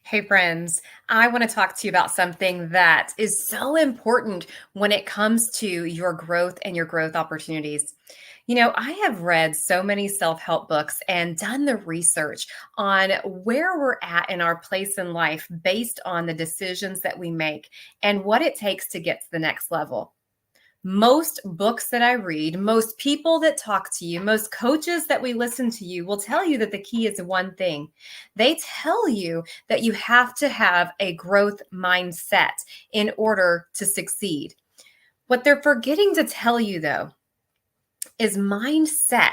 Hey, friends, I want to talk to you about something that is so important when it comes to your growth and your growth opportunities. I have read so many self help books and done the research on where we're at in our place in life based on the decisions that we make and what it takes to get to the next level. Most books that I read, most people that talk to you, most coaches that we listen to you will tell you that the key is one thing. They tell you that you have to have a growth mindset in order to succeed. What they're forgetting to tell you, though, is mindset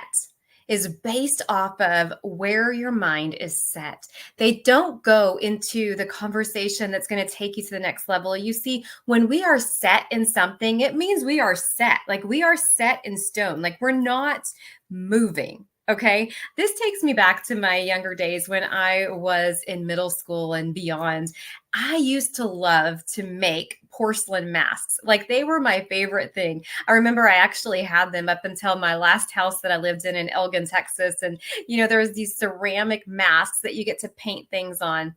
is based off of where your mind is set. They don't go into the conversation that's going to take you to the next level. You see, when we are set in something, it means we are set. Like we are set in stone. Like we're not moving. Okay. This takes me back to my younger days when I was in middle school and beyond. I used to love to make porcelain masks. Like they were my favorite thing. I remember I actually had them up until my last house that I lived in Elgin, Texas. And, there was these ceramic masks that you get to paint things on.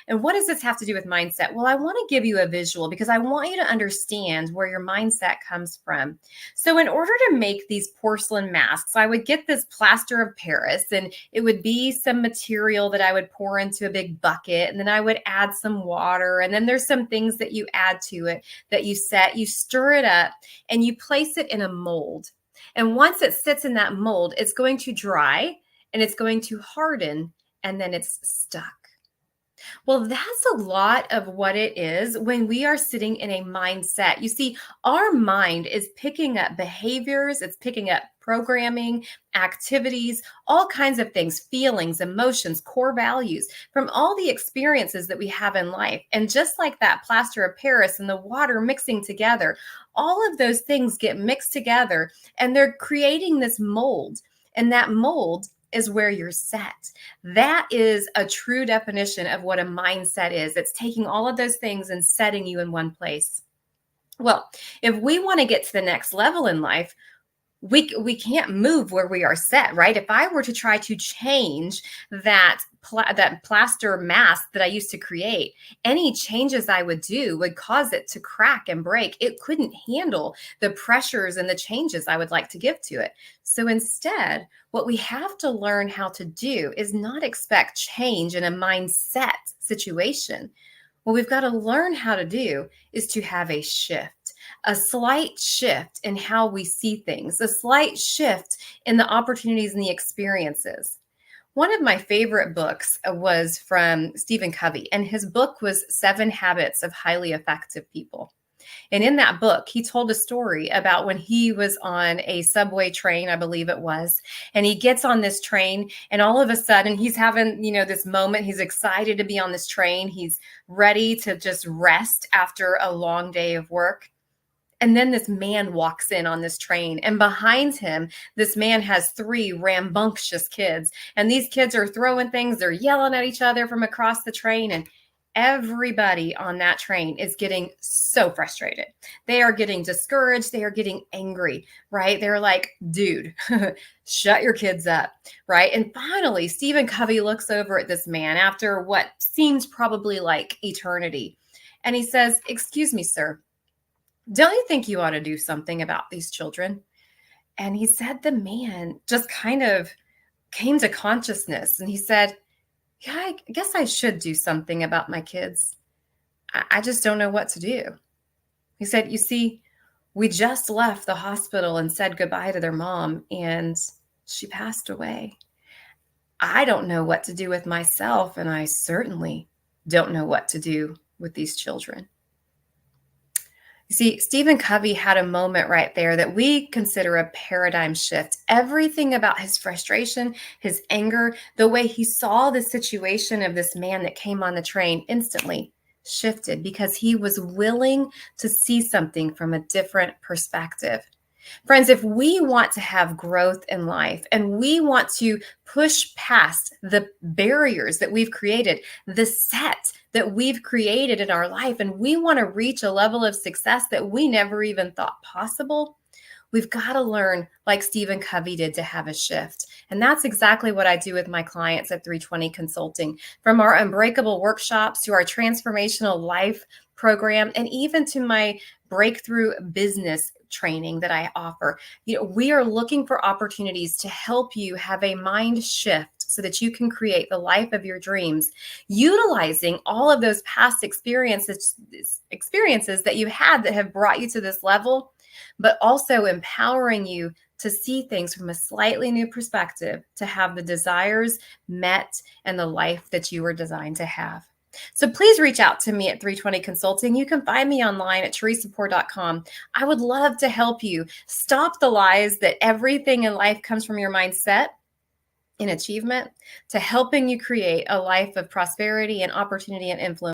And what does this have to do with mindset? Well, I want to give you a visual because I want you to understand where your mindset comes from. So in order to make these porcelain masks, I would get this plaster of Paris and it would be some material that I would pour into a big bucket. And then I would add some water. And then there's some things that you add to it that you stir it up and you place it in a mold. And once it sits in that mold, it's going to dry and it's going to harden and then it's stuck. Well, that's a lot of what it is when we are sitting in a mindset. You see, our mind is picking up behaviors, it's picking up programming, activities, all kinds of things, feelings, emotions, core values from all the experiences that we have in life. And just like that plaster of Paris and the water mixing together, all of those things get mixed together and they're creating this mold. And that mold is where you're set. That is a true definition of what a mindset is. It's taking all of those things and setting you in one place. Well, if we want to get to the next level in life, we can't move where we are set, right? If I were to try to change that plaster mask that I used to create, any changes I would do would cause it to crack and break. It couldn't handle the pressures and the changes I would like to give to it. So instead, what we have to learn how to do is not expect change in a mindset situation. What we've got to learn how to do is to have a slight shift in how we see things, a slight shift in the opportunities and the experiences. One of my favorite books was from Stephen Covey, and his book was 7 Habits of Highly Effective People. And in that book, he told a story about when he was on a subway train, I believe it was, and he gets on this train and all of a sudden he's having, this moment. He's excited to be on this train. He's ready to just rest after a long day of work. And then this man walks in on this train, and behind him, this man has 3 rambunctious kids. And these kids are throwing things, they're yelling at each other from across the train. And everybody on that train is getting so frustrated. They are getting discouraged. They are getting angry, right? They're like, dude, shut your kids up, right? And finally, Stephen Covey looks over at this man after what seems probably like eternity. And he says, "Excuse me, sir. Don't you think you ought to do something about these children?" And he said the man just kind of came to consciousness and he said, "Yeah, I guess I should do something about my kids. I just don't know what to do." He said, "You see, we just left the hospital and said goodbye to their mom, and she passed away. I don't know what to do with myself, and I certainly don't know what to do with these children." You see, Stephen Covey had a moment right there that we consider a paradigm shift. Everything about his frustration, his anger, the way he saw the situation of this man that came on the train instantly shifted because he was willing to see something from a different perspective. Friends, if we want to have growth in life and we want to push past the barriers that we've created, the set that we've created in our life, and we want to reach a level of success that we never even thought possible, we've got to learn, like Stephen Covey did, to have a shift. And that's exactly what I do with my clients at 320 Consulting. From our Unbreakable workshops to our transformational life program, and even to my breakthrough business training that I offer. We are looking for opportunities to help you have a mind shift so that you can create the life of your dreams, utilizing all of those past experiences that you had that have brought you to this level, but also empowering you to see things from a slightly new perspective, to have the desires met and the life that you were designed to have. So please reach out to me at 320 Consulting. You can find me online at teresapoor.com. I would love to help you stop the lies that everything in life comes from your mindset and achievement, to helping you create a life of prosperity and opportunity and influence.